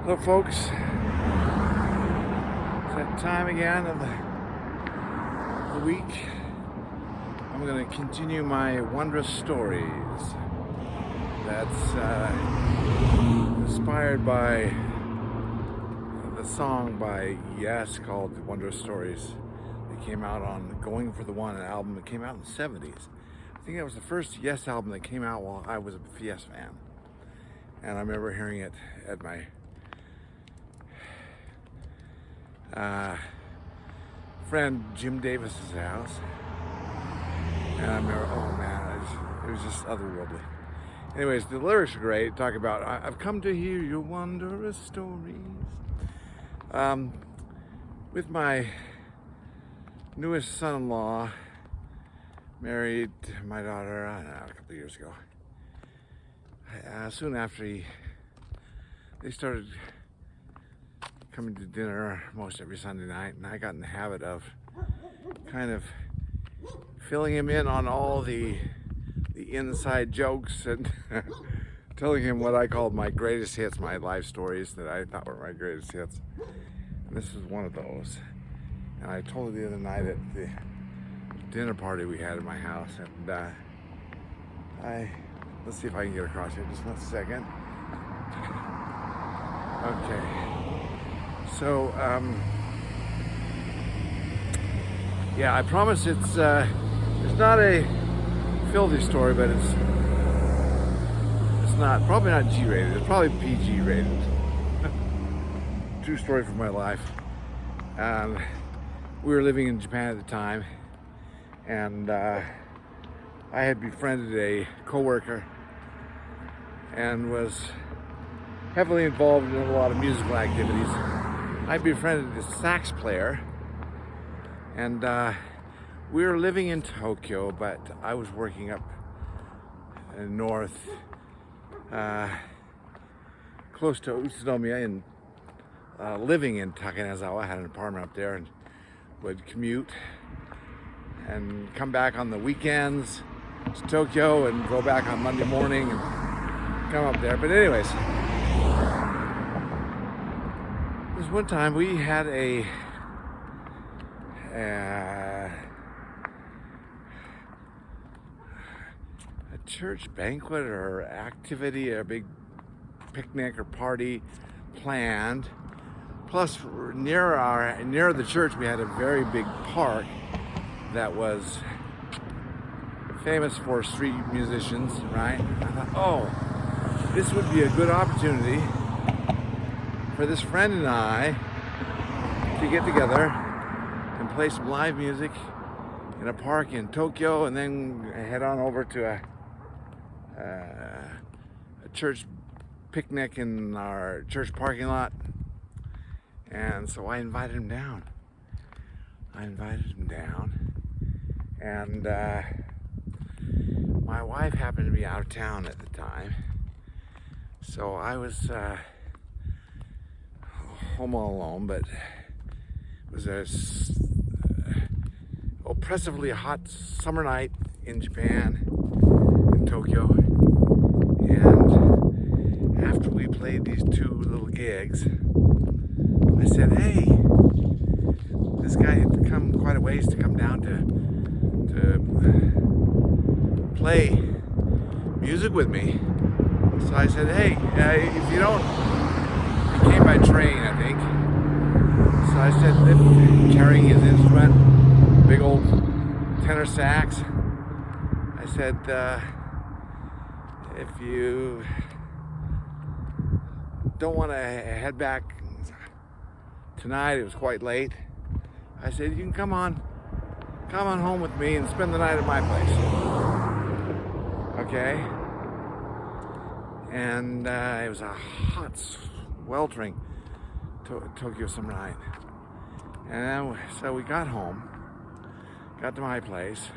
Hello folks, it's that time again of the week. I'm going to continue my Wondrous stories. That's inspired by the song by Yes called Wondrous Stories. It came out on Going for the One, an album that came out in the 70s. I think that was the first Yes album that came out while I was a Yes fan. And I remember hearing it at my friend Jim Davis's house, and I remember, oh man, it was just otherworldly. Anyways, the lyrics are great. Talk about, I've come to hear your wondrous stories. With my newest son-in-law, married my daughter, I don't know, a couple of years ago. Soon after they started coming to dinner most every Sunday night, and I got in the habit of kind of filling him in on all the inside jokes and telling him what I called my greatest hits, my life stories that I thought were my greatest hits. And this is one of those. And I told her the other night at the dinner party we had at my house, and let's see if I can get across here just one second. Okay. So, yeah, I promise it's not a filthy story, but it's probably not G-rated. It's probably PG rated. True story from my life. We were living in Japan at the time, and I had befriended a coworker and was heavily involved in a lot of musical activities. I befriended a sax player, and we were living in Tokyo, but I was working up north, close to Utsunomiya, and living in Takanezawa. I had an apartment up there and would commute and come back on the weekends to Tokyo and go back on Monday morning and come up there. But anyways, this one time we had a church banquet or activity, a big picnic or party planned. Plus, near the church, we had a very big park that was famous for street musicians, right? I thought, oh, this would be a good opportunity for this friend and I to get together and play some live music in a park in Tokyo, and then head on over to a church picnic in our church parking lot. And so I invited him down. And my wife happened to be out of town at the time, so I was home all alone, but it was a oppressively hot summer night in Japan, in Tokyo. And after we played these two little gigs, I said, hey, this guy had come quite a ways to come down to play music with me. So I said, hey, if you don't, he came by train, I think. So I said, carrying his instrument, big old tenor sax. I said, if you don't want to head back tonight, it was quite late. I said, you can come on home with me and spend the night at my place. Okay? And it was a hot, sweltering Tokyo summer night. And so we got home, got to my place,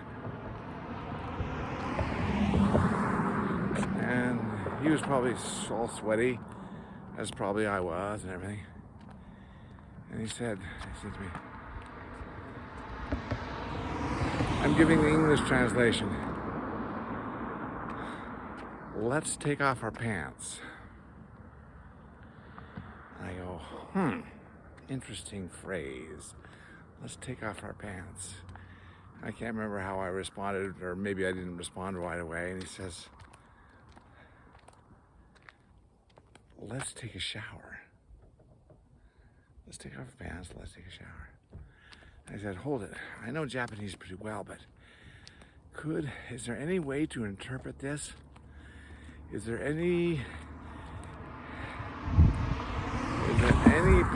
and he was probably all sweaty, as probably I was and everything. And he said to me, I'm giving the English translation, let's take off our pants. I go, interesting phrase. Let's take off our pants. I can't remember how I responded, or maybe I didn't respond right away. And he says, let's take a shower. Let's take off our pants, let's take a shower. I said, hold it. I know Japanese pretty well, but is there any way to interpret this? Is there any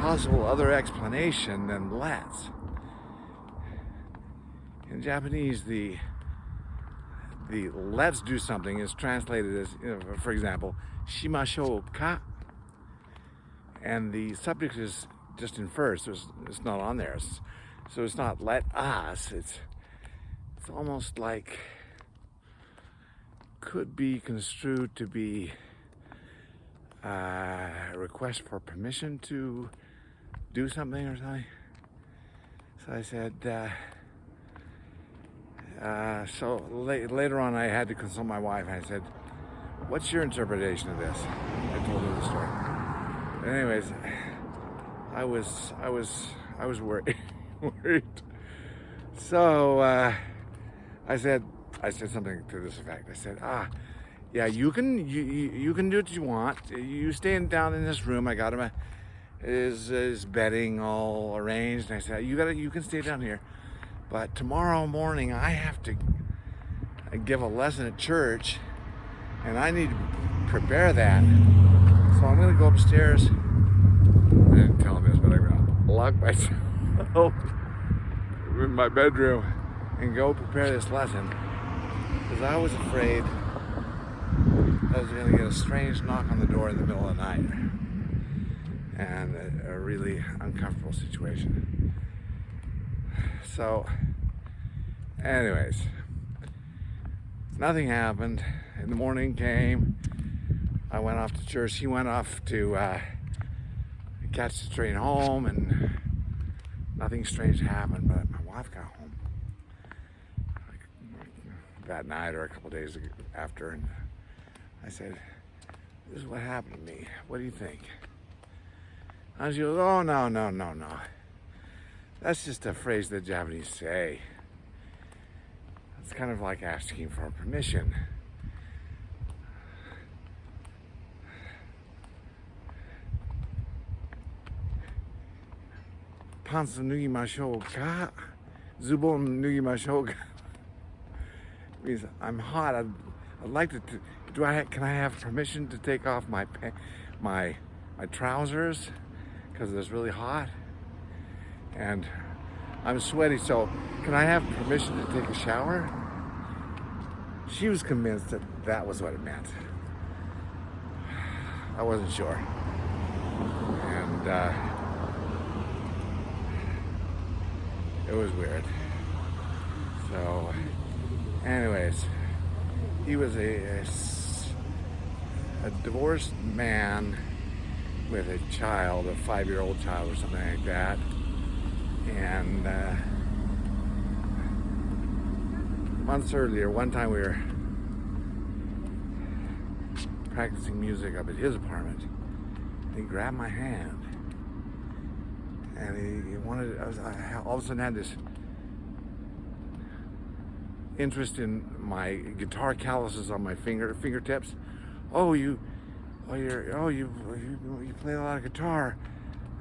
possible other explanation than let's? In Japanese, the let's do something is translated as, for example, shimashou ka, and the subject is just inferred, so it's not on there. So it's not let us, it's almost like, could be construed to be a request for permission to do something or something. So I said, later on I had to consult my wife, and I said, what's your interpretation of this? I told her the story. But anyways, I was worried. So I said something to this effect. I said, yeah, you can do what you want. You stay down in this room. I got him his bedding all arranged. And I said, you can stay down here. But tomorrow morning I have to give a lesson at church, and I need to prepare that. So I'm gonna go upstairs. I didn't tell him this, but I'm gonna lock myself in my bedroom and go prepare this lesson, because I was afraid I was going to get a strange knock on the door in the middle of the night, and a really uncomfortable situation. So anyways, nothing happened. And the morning came, I went off to church, he went off to catch the train home, and nothing strange happened. But my wife got home that night or a couple days after, and I said, this is what happened to me. What do you think? And she goes, oh, no. That's just a phrase that Japanese say. It's kind of like asking for permission. Pants nugimashou ka? Zubon nugimashou ka? Means I'm hot. I'd like to. Can I have permission to take off my trousers because it's really hot, and I'm sweaty. So can I have permission to take a shower? She was convinced that was what it meant. I wasn't sure, and it was weird. So, anyways, he was a divorced man with a child, a 5-year-old child or something like that. And months earlier, one time we were practicing music up at his apartment. He grabbed my hand, and he wanted. I all of a sudden had this interest in my guitar calluses on my fingertips. You play a lot of guitar,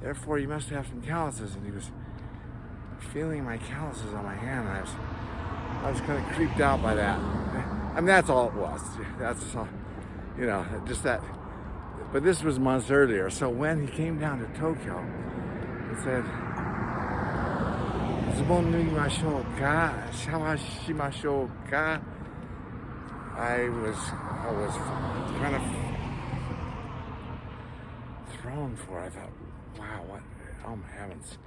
therefore you must have some calluses. And he was feeling my calluses on my hand, and I was kind of creeped out by that. I mean, that's all it was. That's all, just that. But this was months earlier. So when he came down to Tokyo, he said, "Zubon nugimashou ka? Shawashimashou ka?" I was kind of thrown for it. I thought, wow, what? Oh my heavens.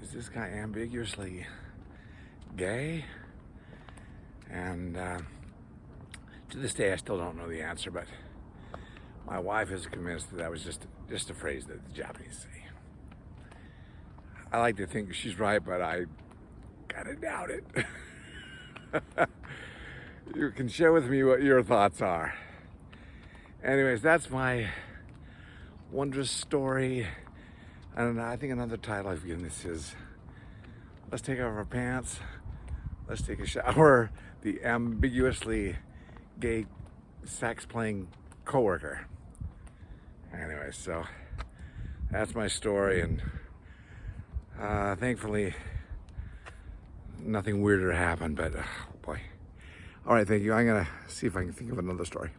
Is this guy ambiguously gay? And to this day, I still don't know the answer, but my wife is convinced that was just a phrase that the Japanese say. I like to think she's right, but I kind of doubt it. You can share with me what your thoughts are. Anyways, that's my Wondrous story. And I think another title I've given this is Let's Take Off Our Pants, Let's Take a Shower, the ambiguously gay sax playing coworker. Anyway, so that's my story, and thankfully nothing weirder happened, but oh boy. All right, thank you. I'm gonna see if I can think of another story.